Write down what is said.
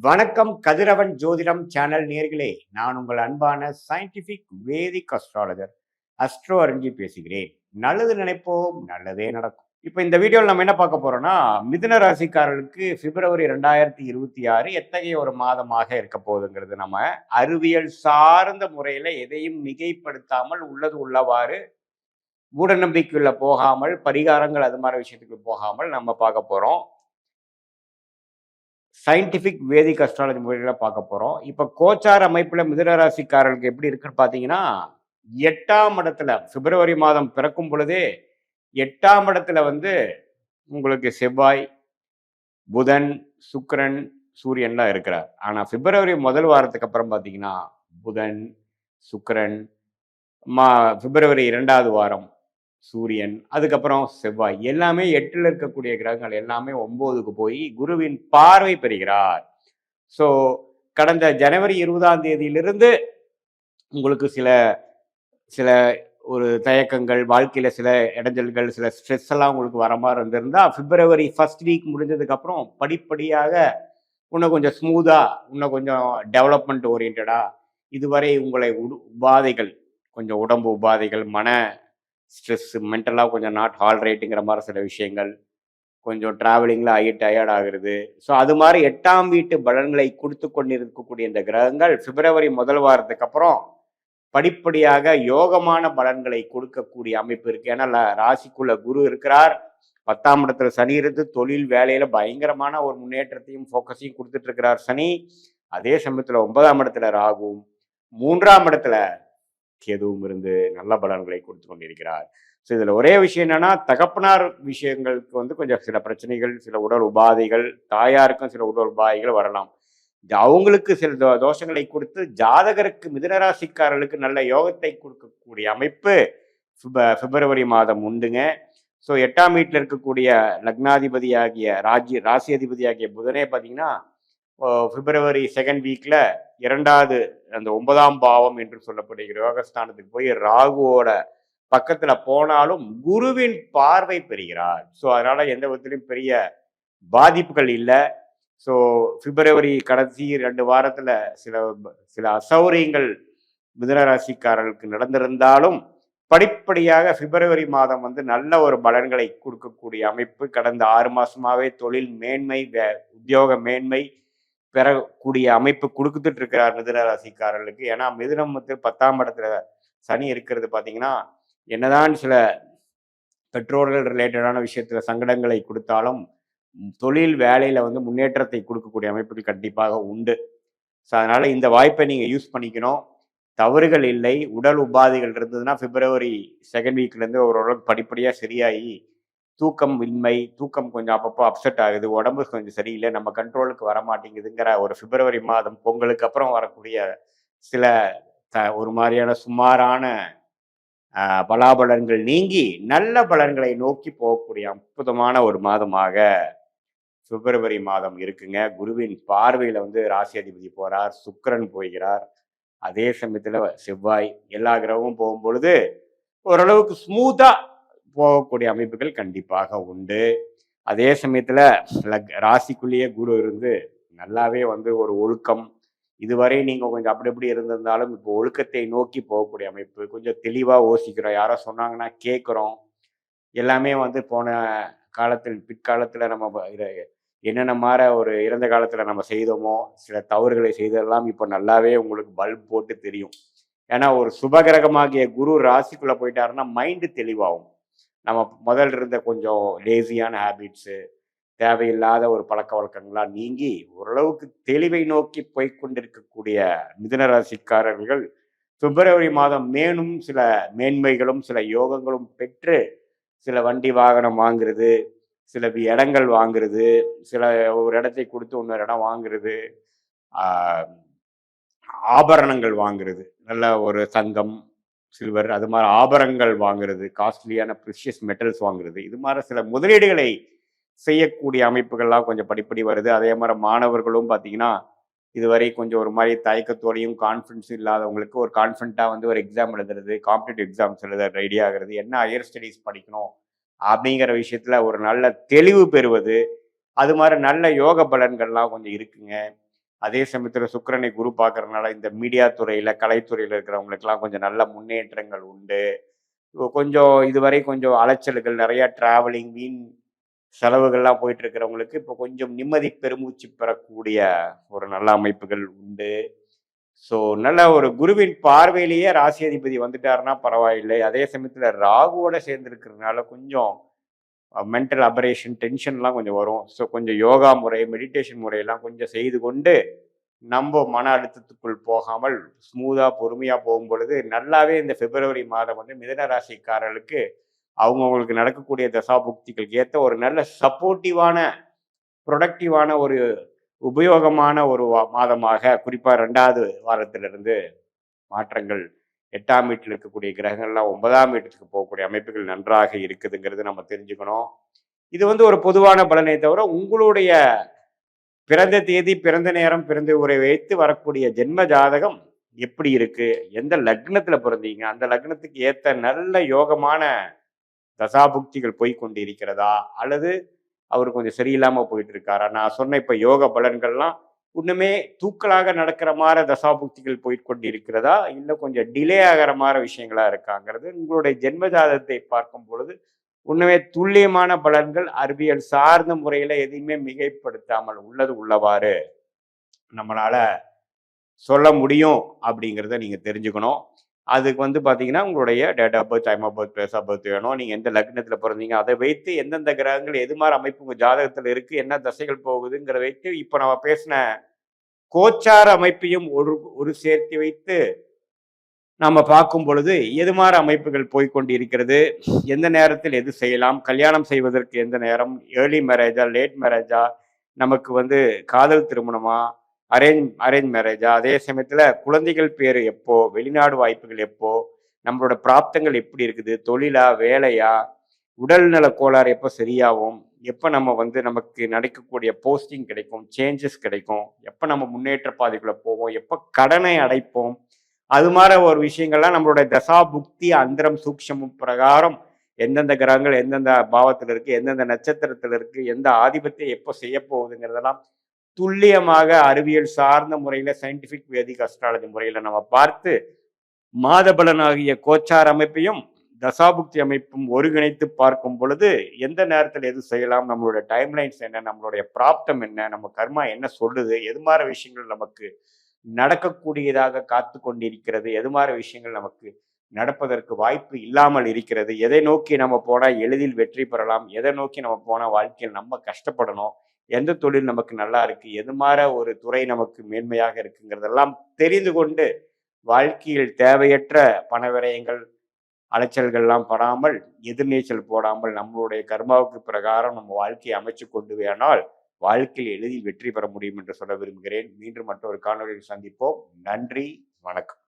வணக்கம் கதிரவன் ஜோதிடம் சேனல் நேர்களே, நான் உங்கள் அன்பான சயின்டிபிக் வேதிக் அஸ்ட்ராலஜர் அஸ்ட்ரோ அறிஞ்சி பேசுகிறேன். நல்லது நினைப்போம், நல்லதே நடக்கும். இப்போ இந்த வீடியோவில் நம்ம என்ன பார்க்க போறோம்னா, மிதுன ராசிக்காரர்களுக்கு பிப்ரவரி 2026 எத்தகைய ஒரு மாதமாக இருக்க போகுதுங்கிறது நம்ம அறிவியல் சார்ந்த முறையில் எதையும் மிகைப்படுத்தாமல் உள்ளது உள்ளவாறு மூட நம்பிக்கைக்குள்ள போகாமல் பரிகாரங்கள் அது மாதிரி விஷயத்துக்கு போகாமல் நம்ம பார்க்க போறோம். சயின்டிபிக் வேதிக் அஸ்ட்ராலஜி முறையில் பார்க்க போகிறோம். இப்போ கோச்சார் அமைப்பில் மிதுன ராசிக்காரர்களுக்கு எப்படி இருக்குன்னு பார்த்தீங்கன்னா, 8ஆம் இடத்துல பிப்ரவரி மாதம் பிறக்கும் பொழுதே 8ஆம் இடத்துல வந்து உங்களுக்கு செவ்வாய், புதன், சுக்கிரன், சூரியன்லாம் இருக்கிறார். ஆனால் பிப்ரவரி முதல் வாரத்துக்கு அப்புறம் பார்த்தீங்கன்னா புதன், சுக்கிரன், பிப்ரவரி 2வது வாரம் சூரியன், அதுக்கப்புறம் செவ்வாய், எல்லாமே 8ல் இருக்கக்கூடிய கிரகங்கள் எல்லாமே 9க்கு போய் குருவின் பார்வை பெறுகிறார். ஸோ கடந்த ஜனவரி 20ஆம் தேதியிலிருந்து உங்களுக்கு சில சில ஒரு தயக்கங்கள், வாழ்க்கையில் சில இடைஞ்சல்கள், சில ஸ்ட்ரெஸ் எல்லாம் உங்களுக்கு வர மாதிரி இருந்திருந்தா பிப்ரவரி ஃபர்ஸ்ட் வீக் முடிஞ்சதுக்கு அப்புறம் படிப்படியாக இன்னும் கொஞ்சம் ஸ்மூதா, இன்னும் கொஞ்சம் டெவலப்மெண்ட் ஓரியன்டா, இதுவரை உங்களை உபாதைகள், கொஞ்சம் உடம்பு உபாதைகள், மன ஸ்ட்ரெஸ், மென்டலாக கொஞ்சம் நாட் ஹால் ரைட்டுங்கிற மாதிரி சில விஷயங்கள், கொஞ்சம் டிராவலிங்கில் ஆகி டயர்ட் ஆகுறது. ஸோ அது மாதிரி 8ஆம் வீட்டு பலன்களை கொடுத்து கொண்டிருக்கக்கூடிய இந்த கிரகங்கள் பிப்ரவரி முதல் வாரத்துக்கு அப்புறம் படிப்படியாக யோகமான பலன்களை கொடுக்கக்கூடிய அமைப்பு இருக்கு. ஏன்னா ராசிக்குள்ள குரு இருக்கிறார், 10ஆம் இடத்துல சனி இருந்து தொழில் வேலையில பயங்கரமான ஒரு முன்னேற்றத்தையும் ஃபோக்கஸையும் கொடுத்துட்டு இருக்கிறார் சனி. அதே சமயத்தில் 9ஆம் இடத்துல ராகுவும் 3ஆம் இடத்துல கேதுவும் இருந்து நல்ல பலன்களை கொடுத்து கொண்டிருக்கிறார். ஸோ இதில் ஒரே விஷயம் என்னன்னா, தகப்பனார் விஷயங்களுக்கு வந்து கொஞ்சம் சில பிரச்சனைகள், சில உடல் உபாதைகள், தாயாருக்கும் சில உடல் உபாதைகள் வரலாம். அவங்களுக்கு சில தோஷங்களை கொடுத்து ஜாதகருக்கு மிதுனராசிக்காரர்களுக்கு நல்ல யோகத்தை கொடுக்கக்கூடிய அமைப்பு பிப்ரவரி மாதம் உண்டுங்க. ஸோ 8ஆம் வீட்டில் இருக்கக்கூடிய லக்னாதிபதியாகிய ராசி அதிபதியாகிய புதனே பார்த்தீங்கன்னா பிப்ரவரி செகண்ட் வீக்ல 2வது அந்த 9ஆம் பாவம் என்று சொல்லப்படுகிற யோகஸ்தானத்துக்கு போய் ராகுவோட பக்கத்துல போனாலும் குருவின் பார்வை பெறுகிறார். ஸோ அதனால எந்த விதத்திலும் பெரிய பாதிப்புகள் இல்லை. ஸோ பிப்ரவரி கடைசி 2 வாரத்துல சில சில அசௌரியங்கள் மிதுனராசிக்காரர்களுக்கு நடந்திருந்தாலும் படிப்படியாக பிப்ரவரி மாதம் வந்து நல்ல ஒரு பலன்களை கொடுக்கக்கூடிய அமைப்பு. கடந்த 6 மாசமாவே தொழில் மேன்மை, உத்தியோக மேன்மை பெறக்கூடிய அமைப்பு கொடுத்துட்டு இருக்கிறார் மிதுன ராசிக்காரர்களுக்கு. ஏன்னா மிதுனம் வந்து 10ஆம் இடத்துல சனி இருக்கிறது பார்த்தீங்கன்னா, என்னதான் சில பெற்றோர்கள் ரிலேட்டடான விஷயத்துல சங்கடங்களை கொடுத்தாலும் தொழில் வேலையில வந்து முன்னேற்றத்தை கொடுக்கக்கூடிய அமைப்புகள் கண்டிப்பாக உண்டு. ஸோ அதனால இந்த வாய்ப்பை நீங்க யூஸ் பண்ணிக்கணும். தவறுகள் இல்லை. உடல் உபாதைகள் இருந்ததுன்னா பிப்ரவரி செகண்ட் வீக்ல இருந்து ஓரளவுக்கு படிப்படியா சரியாகி தூக்கம் இன்மை, தூக்கம் கொஞ்சம் அப்பப்போ அப்செட் ஆகுது, உடம்பு கொஞ்சம் சரியில்லை, நம்ம கண்ட்ரோலுக்கு வர மாட்டேங்குதுங்கிற ஒரு பிப்ரவரி மாதம் பொங்கலுக்கு அப்புறம் வரக்கூடிய சில ஒரு மாதிரியான சுமாரான பலாபலன்கள் நீங்கி நல்ல பலன்களை நோக்கி போகக்கூடிய அற்புதமான ஒரு மாதமாக பிப்ரவரி மாதம் இருக்குங்க. குருவின் பார்வையில வந்து ராசி அதிபதி போறார், சுக்கிரன் போகிறார், அதே சமயத்துல செவ்வாய், எல்லா கிரகமும் போகும் பொழுது ஓரளவுக்கு ஸ்மூத்தா போகக்கூடிய அமைப்புகள் கண்டிப்பாக உண்டு. அதே சமயத்துல ராசிக்குள்ளேயே குரு இருந்து நல்லாவே வந்து ஒரு ஒழுக்கம், இதுவரை நீங்க கொஞ்சம் அப்படி எப்படி இருந்திருந்தாலும் இப்போ ஒழுக்கத்தை நோக்கி போகக்கூடிய அமைப்பு, கொஞ்சம் தெளிவா யோசிக்கிறோம், யாரோ சொன்னாங்கன்னா கேட்குறோம், எல்லாமே வந்து போன காலத்தில் பிற்காலத்துல நம்ம என்னென்ன மாதிரி ஒரு இறந்த காலத்துல நம்ம செய்தோமோ சில தவறுகளை செய்தெல்லாம் இப்போ நல்லாவே உங்களுக்கு பல்ப் போட்டு தெரியும். ஏன்னா ஒரு சுபகிரகமாகிய குரு ராசிக்குள்ள போயிட்டாருன்னா மைண்டு தெளிவாகும். நம்ம முதல்ல இருந்த கொஞ்சம் லேசியான ஹேபிட்ஸு, தேவையில்லாத ஒரு பழக்க வழக்கங்கள்லாம் நீங்கி ஓரளவுக்கு தெளிவை நோக்கி போய்கொண்டிருக்கக்கூடிய மிதுன ராசிக்காரர்கள் பிப்ரவரி மாதம் மேலும் சில மேன்மைகளும் சில யோகங்களும் பெற்று சில வண்டி வாகனம் வாங்குறது, சில இடங்கள் வாங்குறது, சில ஒரு இடத்தை கொடுத்து இன்னொரு இடம் வாங்குறது, ஆபரணங்கள் வாங்குறது, நல்ல ஒரு தங்கம், சில்வர், அது மாதிரி ஆபரணங்கள் வாங்குறது, காஸ்ட்லியான ப்ரிஷியஸ் மெட்டல்ஸ் வாங்குறது, இது மாதிரி சில முதலீடுகளை செய்யக்கூடிய அமைப்புகள்லாம் கொஞ்சம் படிப்படி வருது. அதே மாதிரி மாணவர்களும் பார்த்தீங்கன்னா இதுவரை கொஞ்சம் ஒரு மாதிரி தயக்கத்தோடையும் கான்ஃபிடன்ஸும் இல்லாதவங்களுக்கு ஒரு கான்ஃபிடண்ட்டாக வந்து ஒரு எக்ஸாம் எழுதுறது, காம்படிட்டிவ் எக்ஸாம்ஸ் எழுத ரெடி ஆகிறது, என்ன ஹையர் ஸ்டடீஸ் படிக்கணும் அப்படிங்கிற விஷயத்துல ஒரு நல்ல தெளிவு பெறுவது, அது மாதிரி நல்ல யோக பலன்கள்லாம் கொஞ்சம் இருக்குங்க. அதே சமயத்தில் சுக்கிரனை குரு பார்க்கறதுனால இந்த மீடியா துறையில் கலைத்துறையில் இருக்கிறவங்களுக்கெல்லாம் கொஞ்சம் நல்ல முன்னேற்றங்கள் உண்டு. கொஞ்சம் இதுவரை கொஞ்சம் அலைச்சல்கள் நிறைய டிராவலிங் வீண் செலவுகள்லாம் போயிட்டு இருக்கிறவங்களுக்கு இப்போ கொஞ்சம் நிம்மதி பெருமூச்சு பெறக்கூடிய ஒரு நல்ல அமைப்புகள் உண்டு. ஸோ நல்ல ஒரு குருவின் பார்வையிலேயே ராசி அதிபதி வந்துட்டாருன்னா பரவாயில்லை. அதே சமயத்தில் ராகுவோட சேர்ந்து இருக்கிறதுனால கொஞ்சம் மென்டல் அபரேஷன் டென்ஷன்லாம் கொஞ்சம் வரும். ஸோ கொஞ்சம் யோகா முறை மெடிடேஷன் முறையெல்லாம் கொஞ்சம் செய்து கொண்டு நம்ம மன அழுத்தத்துக்குள் போகாமல் ஸ்மூத்தாக பொறுமையாக போகும் பொழுது நல்லாவே இந்த பிப்ரவரி மாதம் வந்து மிதுன ராசிக்காரர்களுக்கு அவங்கவுங்களுக்கு நடக்கக்கூடிய தசாபுக்திகளுக்கு ஏற்ற ஒரு நல்ல சப்போர்ட்டிவான ப்ரொடக்டிவான ஒரு உபயோகமான ஒரு மாதமாக குறிப்பாக 2வது வாரத்திலிருந்து மாற்றங்கள் 8ஆம் வீட்டில் இருக்கக்கூடிய கிரகங்கள்லாம் 9ஆம் வீட்டுக்கு போகக்கூடிய அமைப்புகள் நன்றாக இருக்குதுங்கிறது நம்ம தெரிஞ்சுக்கணும். இது வந்து ஒரு பொதுவான பலனை தவிர உங்களுடைய பிறந்த தேதி பிறந்த நேரம் பிறந்த உரை வைத்து வரக்கூடிய ஜென்ம ஜாதகம் எப்படி இருக்கு, எந்த லக்னத்துல பிறந்தீங்க, அந்த லக்னத்துக்கு ஏற்ற நல்ல யோகமான தசாபுக்திகள் போய் கொண்டு இருக்கிறதா, அல்லது அவர் கொஞ்சம் சரியில்லாம போயிட்டு இருக்காரா. நான் சொன்ன இப்ப யோக பலன்கள்லாம் இன்னுமே தூக்கலாக நடக்கிற மாதிரி தசாபுக்திகள் போய்கொண்டு இருக்கிறதா, இல்லை கொஞ்சம் டிலே ஆகிற மாதிரி விஷயங்களா இருக்காங்கிறது உங்களுடைய ஜென்ம ஜாதகத்தை பார்க்கும் பொழுது உண்மையே துல்லியமான பலன்கள் அறிவியல் சார்ந்த முறையில எதையுமே மிகைப்படுத்தாமல் உள்ளது உள்ளவாறு நம்மளால சொல்ல முடியும் அப்படிங்கிறத நீங்க தெரிஞ்சுக்கணும். அதுக்கு வந்து பாத்தீங்கன்னா உங்களுடைய date of birth, time of birth, place of birth வேணும். நீங்க எந்த லக்னத்துல பிறந்தீங்க அதை வைத்து எந்தெந்த கிரகங்கள் எது மாதிரி அமைப்பு உங்க ஜாதகத்துல இருக்கு, என்ன தசைகள் போகுதுங்கிற வைத்து இப்ப நம்ம பேசின கோச்சார அமைப்பையும் ஒரு சேர்த்து வைத்து நம்ம பார்க்கும் பொழுது எது மாதிரி அமைப்புகள் போய்கொண்டு இருக்கிறது, எந்த நேரத்தில் எது செய்யலாம், கல்யாணம் செய்வதற்கு எந்த நேரம், ஏர்லி மேரேஜா லேட் மேரேஜா, நமக்கு வந்து காதல் திருமணமா அரேஞ்ச் மேரேஜா, அதே சமயத்தில் குழந்தைகள் பேர் எப்போ, வெளிநாடு வாய்ப்புகள் எப்போ, நம்மளோட பிராப்தங்கள் எப்படி இருக்குது, தொழிலா வேலையா, உடல்நல கோளாறு எப்போ சரியாகும், எப்போ நம்ம வந்து நமக்கு நடக்கக்கூடிய போஸ்டிங் கிடைக்கும், சேஞ்சஸ் கிடைக்கும், எப்போ நம்ம முன்னேற்ற பாதைக்குள்ள போவோம், எப்போ கடனை அடைப்போம், அது மாதிரி ஒரு விஷயங்கள்லாம் நம்மளுடைய தசா புக்தி அந்தரம் சூக்ஷமும் பிரகாரம் எந்தெந்த கிரகங்கள் எந்தெந்த பாவத்தில் இருக்கு, எந்தெந்த நட்சத்திரத்தில் இருக்கு, எந்த ஆதிபத்தியம் எப்போ செய்ய போகுதுங்கிறதெல்லாம் துல்லியமாக அறிவியல் சார்ந்த முறையில சயின்டிபிக் வேதிக் அஸ்ட்ராலஜி முறையில நம்ம பார்த்து மாதபலன் ஆகிய கோச்சார் அமைப்பையும் தசாபுக்தி அமைப்பும் ஒருங்கிணைத்து பார்க்கும் பொழுது எந்த நேரத்தில் எது செய்யலாம், நம்மளுடைய டைம்லைன்ஸ் என்ன, நம்மளுடைய பிராப்தம் என்ன, நம்ம கர்மா என்ன சொல்லுது, எது மாதிரி விஷயங்கள் நமக்கு நடக்கக்கூடியதாக காத்து கொண்டிருக்கிறது, எது மாதிரி விஷயங்கள் நமக்கு நடப்பதற்கு வாய்ப்பு இல்லாமல் இருக்கிறது, எதை நோக்கி நம்ம போனால் எளிதில் வெற்றி பெறலாம், எதை நோக்கி நம்ம போனால் வாழ்க்கையில் நம்ம கஷ்டப்படணும், எந்த தொழில் நமக்கு நல்லா இருக்கு, எது மாதிரி ஒரு துறை நமக்கு மேன்மையாக இருக்குங்கிறதெல்லாம் தெரிந்து கொண்டு வாழ்க்கையில் தேவையற்ற பண விரயங்கள் அலைச்சல்கள்லாம் படாமல் எதிர்நீச்சல் போடாமல் நம்மளுடைய கர்மாவுக்கு பிரகாரம் நம்ம வாழ்க்கையை அமைச்சு கொண்டு வேணால் வாழ்க்கையில் எளிதில் வெற்றி பெற முடியும் என்று சொல்ல விரும்புகிறேன். மீண்டும் மற்றொரு காணொலியில் சந்திப்போம். நன்றி, வணக்கம்.